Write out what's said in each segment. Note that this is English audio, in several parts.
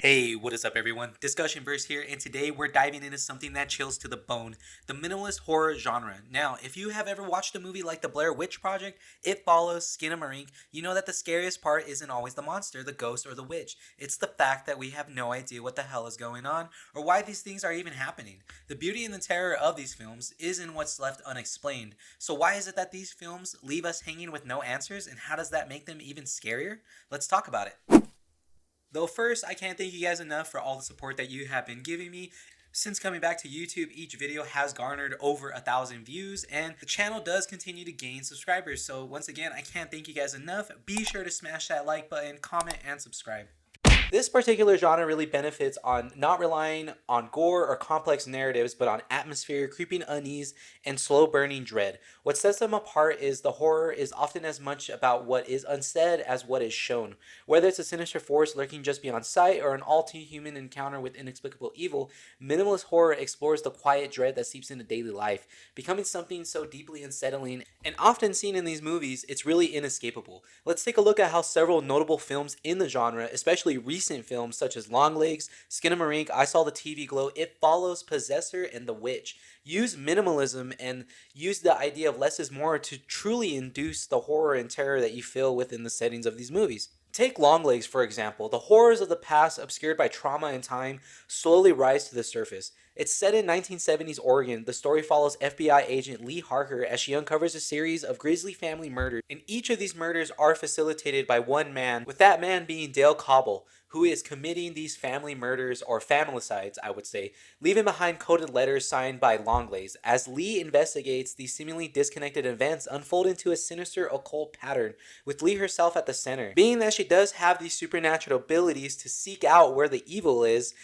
Hey, what is up everyone? Discussion Verse here, and today we're diving into something that chills to the bone, the minimalist horror genre. Now, if you have ever watched a movie like The Blair Witch Project, It Follows, Skinamarink, you know that the scariest part isn't always the monster, the ghost, or the witch. It's the fact that we have no idea what the hell is going on, or why these things are even happening. The beauty and the terror of these films is in what's left unexplained. So why is it that these films leave us hanging with no answers, and how does that make them even scarier? Let's talk about it. Though first, I can't thank you guys enough for all the support that you have been giving me. Since coming back to YouTube, each video has garnered over 1,000 views, and the channel does continue to gain subscribers. So once again, I can't thank you guys enough. Be sure to smash that like button, comment, and subscribe. This particular genre really benefits on not relying on gore or complex narratives, but on atmosphere, creeping unease, and slow burning dread. What sets them apart is the horror is often as much about what is unsaid as what is shown. Whether it's a sinister force lurking just beyond sight or an all too human encounter with inexplicable evil, minimalist horror explores the quiet dread that seeps into daily life, becoming something so deeply unsettling and often seen in these movies, it's really inescapable. Let's take a look at how several notable films in the genre, especially recent films such as Longlegs, Skinamarink, I Saw the TV Glow, It Follows, Possessor, and The Witch, use minimalism and use the idea of less is more to truly induce the horror and terror that you feel within the settings of these movies. Take Longlegs, for example. The horrors of the past, obscured by trauma and time, slowly rise to the surface. It's set in 1970s Oregon. The story follows FBI agent Lee Harker as she uncovers a series of grisly family murders, and each of these murders are facilitated by one man, with that man being Dale Cobble, who is committing these family murders, or familicides, I would say, leaving behind coded letters signed by Longlegs. As Lee investigates, these seemingly disconnected events unfold into a sinister occult pattern, with Lee herself at the center. Being that she does have these supernatural abilities to seek out where the evil is,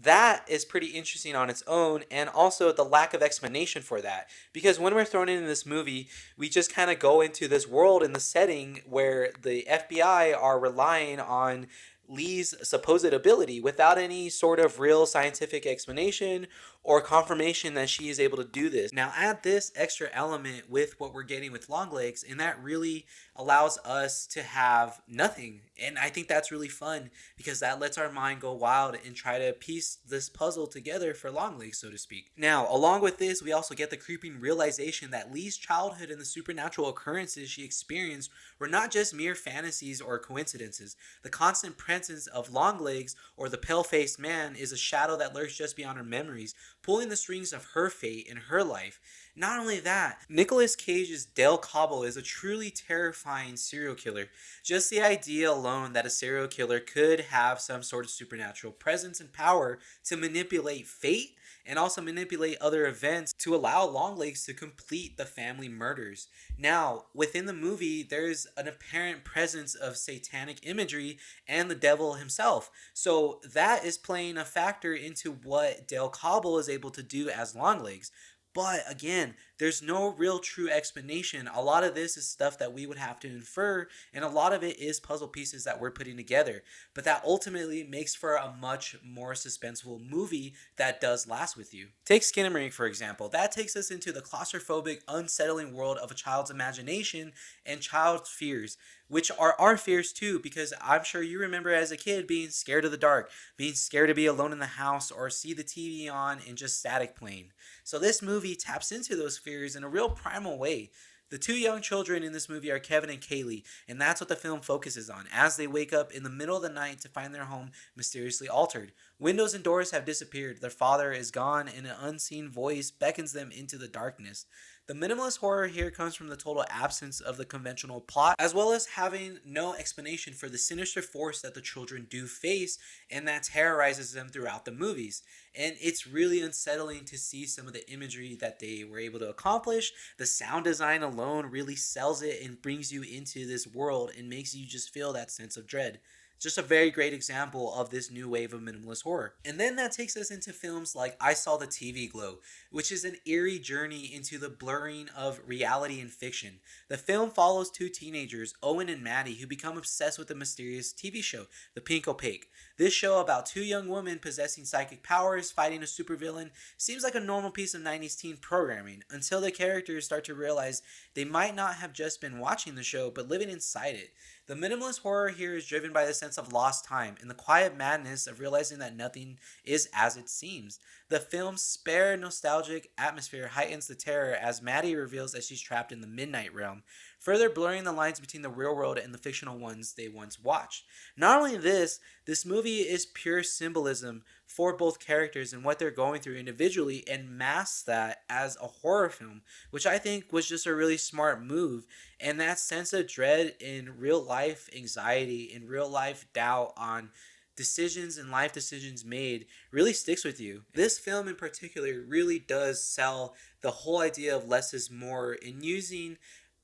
that is pretty interesting on its own, and also the lack of explanation for that. Because when we're thrown into this movie, we just kind of go into this world in the setting where the FBI are relying on Lee's supposed ability without any sort of real scientific explanation or confirmation that she is able to do this. Now add this extra element with what we're getting with Longlegs, and that really allows us to have nothing. And I think that's really fun because that lets our mind go wild and try to piece this puzzle together for Longlegs, so to speak. Now, along with this, we also get the creeping realization that Lee's childhood and the supernatural occurrences she experienced were not just mere fantasies or coincidences. The constant presence of Longlegs, or the pale-faced man, is a shadow that lurks just beyond her memories, pulling the strings of her fate in her life. Not only that, Nicolas Cage's Dale Cobble is a truly terrifying serial killer. Just the idea alone that a serial killer could have some sort of supernatural presence and power to manipulate fate and also manipulate other events to allow Longlegs to complete the family murders. Now, within the movie, there's an apparent presence of satanic imagery and the devil himself. So that is playing a factor into what Dale Cobble is able to do as Longlegs. But again, there's no real true explanation. A lot of this is stuff that we would have to infer, and a lot of it is puzzle pieces that we're putting together. But that ultimately makes for a much more suspenseful movie that does last with you. Take Skinamarink, for example. That takes us into the claustrophobic, unsettling world of a child's imagination and child's fears, which are our fears too, because I'm sure you remember as a kid being scared of the dark, being scared to be alone in the house or see the TV on and just static playing. So this movie taps into those fears in a real primal way. The two young children in this movie are Kevin and Kaylee, and that's what the film focuses on as they wake up in the middle of the night to find their home mysteriously altered. Windows and doors have disappeared, their father is gone, and an unseen voice beckons them into the darkness. The minimalist horror here comes from the total absence of the conventional plot, as well as having no explanation for the sinister force that the children do face and that terrorizes them throughout the movies. And it's really unsettling to see some of the imagery that they were able to accomplish. The sound design alone really sells it and brings you into this world and makes you just feel that sense of dread. Just a very great example of this new wave of minimalist horror. And then that takes us into films like I Saw the TV Glow, which is an eerie journey into the blurring of reality and fiction. The film follows two teenagers, Owen and Maddie, who become obsessed with the mysterious TV show, The Pink Opaque. This show about two young women possessing psychic powers, fighting a supervillain, seems like a normal piece of 90s teen programming, until the characters start to realize they might not have just been watching the show, but living inside it. The minimalist horror here is driven by the sense of lost time and the quiet madness of realizing that nothing is as it seems. The film's spare, nostalgic atmosphere heightens the terror as Maddie reveals that she's trapped in the midnight realm, further blurring the lines between the real world and the fictional ones they once watched. Not only this movie is pure symbolism for both characters and what they're going through individually and masks that as a horror film, which I think was just a really smart move. And that sense of dread in real life anxiety, in real life doubt on decisions and life decisions made really sticks with you. This film in particular really does sell the whole idea of less is more in using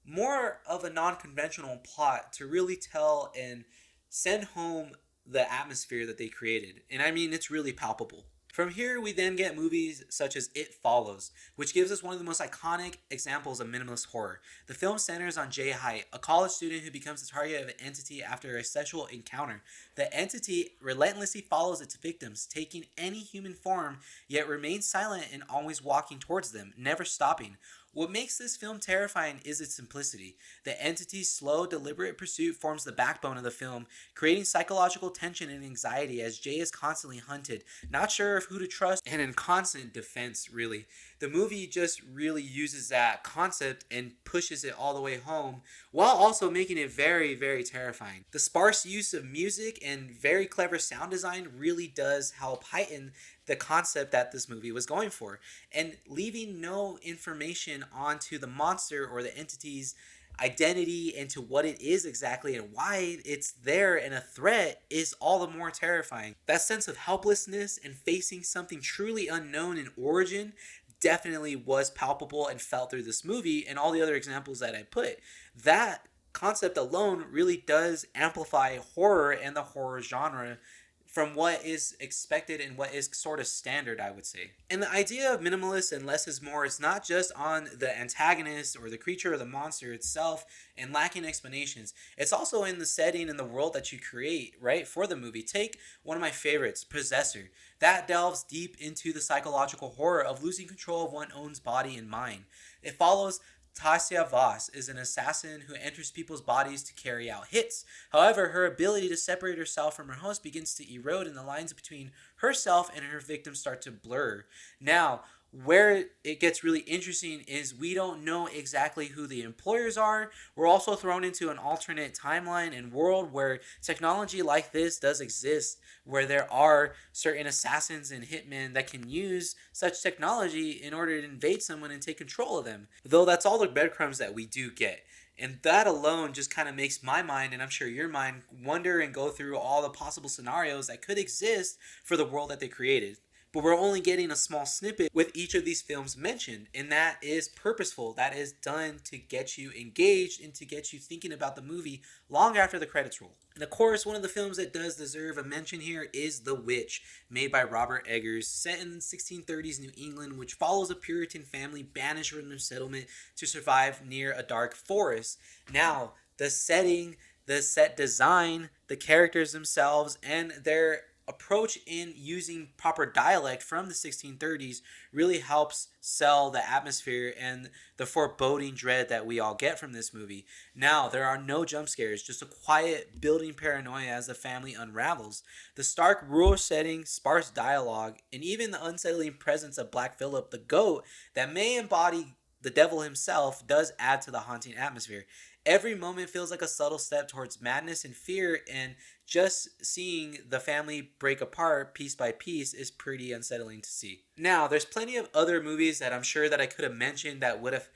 more of a non-conventional plot to really tell and send home the atmosphere that they created. And I mean, it's really palpable. From here, we then get movies such as It Follows, which gives us one of the most iconic examples of minimalist horror. The film centers on Jay Height, a college student who becomes the target of an entity after a sexual encounter. The entity relentlessly follows its victims, taking any human form, yet remains silent and always walking towards them, never stopping. What makes this film terrifying is its simplicity. The entity's slow, deliberate pursuit forms the backbone of the film, creating psychological tension and anxiety as Jay is constantly hunted, not sure of who to trust, and in constant defense, really. The movie just really uses that concept and pushes it all the way home, while also making it very, very terrifying. The sparse use of music and very clever sound design really does help heighten the concept that this movie was going for, and leaving no information onto the monster or the entity's identity into what it is exactly and why it's there and a threat is all the more terrifying. That sense of helplessness and facing something truly unknown in origin definitely was palpable and felt through this movie and all the other examples that I put. That concept alone really does amplify horror and the horror genre from what is expected and what is sort of standard, I would say. And the idea of minimalist and less is more is not just on the antagonist or the creature or the monster itself and lacking explanations. It's also in the setting and the world that you create, right, for the movie. Take one of my favorites, Possessor. That delves deep into the psychological horror of losing control of one's own body and mind. It follows Tasia Voss is an assassin who enters people's bodies to carry out hits. However, her ability to separate herself from her host begins to erode and the lines between herself and her victims start to blur. Now, where it gets really interesting is we don't know exactly who the employers are. We're also thrown into an alternate timeline and world where technology like this does exist, where there are certain assassins and hitmen that can use such technology in order to invade someone and take control of them. Though that's all the breadcrumbs that we do get. And that alone just kind of makes my mind, and I'm sure your mind, wonder and go through all the possible scenarios that could exist for the world that they created. But we're only getting a small snippet with each of these films mentioned, and that is purposeful. That is done to get you engaged and to get you thinking about the movie long after the credits roll. And of course, one of the films that does deserve a mention here is The Witch, made by Robert Eggers, set in 1630s New England, which follows a Puritan family banished from their settlement to survive near a dark forest. Now, the setting, the set design, the characters themselves, and their approach in using proper dialect from the 1630s really helps sell the atmosphere and the foreboding dread that we all get from this movie. Now, there are no jump scares, just a quiet building paranoia as the family unravels. The stark rural setting, sparse dialogue, and even the unsettling presence of Black Phillip the goat that may embody the devil himself does add to the haunting atmosphere. Every moment feels like a subtle step towards madness and fear, and just seeing the family break apart piece by piece is pretty unsettling to see. Now, there's plenty of other movies that I'm sure that I could have mentioned that would have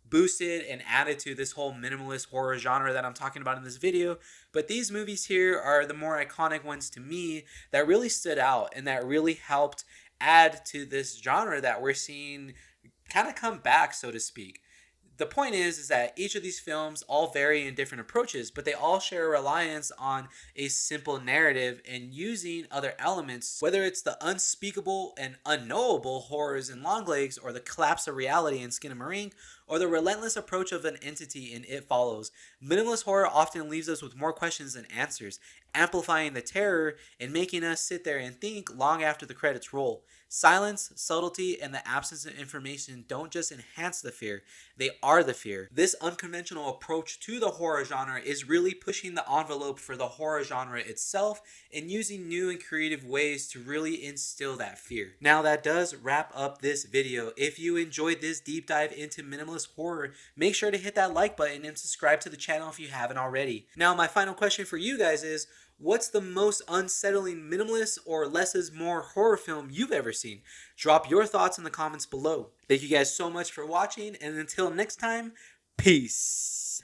boosted and added to this whole minimalist horror genre that I'm talking about in this video, but these movies here are the more iconic ones to me that really stood out and that really helped add to this genre that we're seeing kind of come back, so to speak. The point is that each of these films all vary in different approaches, but they all share a reliance on a simple narrative and using other elements, whether it's the unspeakable and unknowable horrors in Longlegs, or the collapse of reality in Skinamarink, or the relentless approach of an entity in It Follows. Minimalist horror often leaves us with more questions than answers, amplifying the terror and making us sit there and think long after the credits roll. Silence, subtlety, and the absence of information don't just enhance the fear, they are the fear. This unconventional approach to the horror genre is really pushing the envelope for the horror genre itself and using new and creative ways to really instill that fear. Now that does wrap up this video. If you enjoyed this deep dive into minimalist horror, make sure to hit that like button and subscribe to the channel if you haven't already. Now my final question for you guys is, what's the most unsettling minimalist or less is more horror film you've ever seen? Drop your thoughts in the comments below. Thank you guys so much for watching, and until next time, peace.